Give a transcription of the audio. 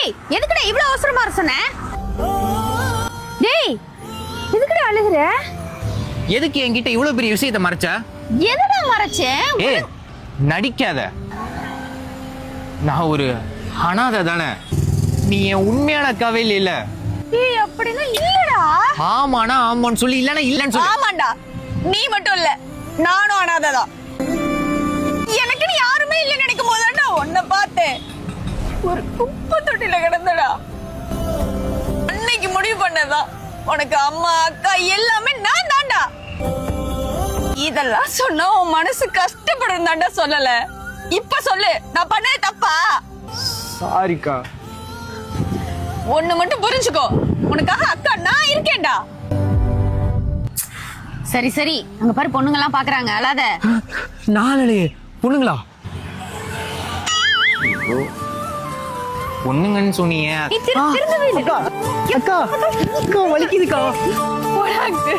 டேய் எதுக்குடா இவ்வளவு அவசரமா சொன்ன? டேய் எதுக்குடா அழுகுற? எதுக்கு என்கிட்ட இவ்வளவு பெரிய விஷயத்தை மறைச்ச? எதுடா மறைச்சேன்? ஏய் நடிக்காத. நான் ஒரு அனாதை தானே. நீ என் உண்மையான அக்காவே இல்ல. ஏய் அப்படினா இல்லடா. ஆமானா ஆமான்னு சொல்லி இல்லனா இல்லன்னு சொல்லு. ஆமாண்டா. நீ மட்டும் இல்ல. நானும் அனாதை தான். எனக்கு நீ யாருமே இல்ல நினைக்கும் போதுடா உன்னை பார்த்தேன். ஒரு குப்பை தொட்டில கிடந்தடா. அன்னைக்கு முடிவு பண்ணதா உனக்கு அம்மா அக்கா எல்லாமே நான் தான்டா. இதெல்லாம் சொன்னா உன் மனசு கஷ்டப்படும் தான்டா சொல்லல. இப்ப சொல்லு நான் பண்ணது தப்பா? சாரிக்கா. ஒண்ணு மட்டும் புரிஞ்சுக்கோ, உனக்காக அக்கா நான் இருக்கேன்டா. சரி சரி அங்க பாரு பொண்ணுங்க எல்லாம் பாக்குறாங்க, அழாத. நாளே பொண்ணுங்களா? பொண்ணுங்கன்னு சொன்னீங்க. திருந்தவே இல்லை. அக்கா அக்கா வலிக்குதுக்கா. போடாங்க.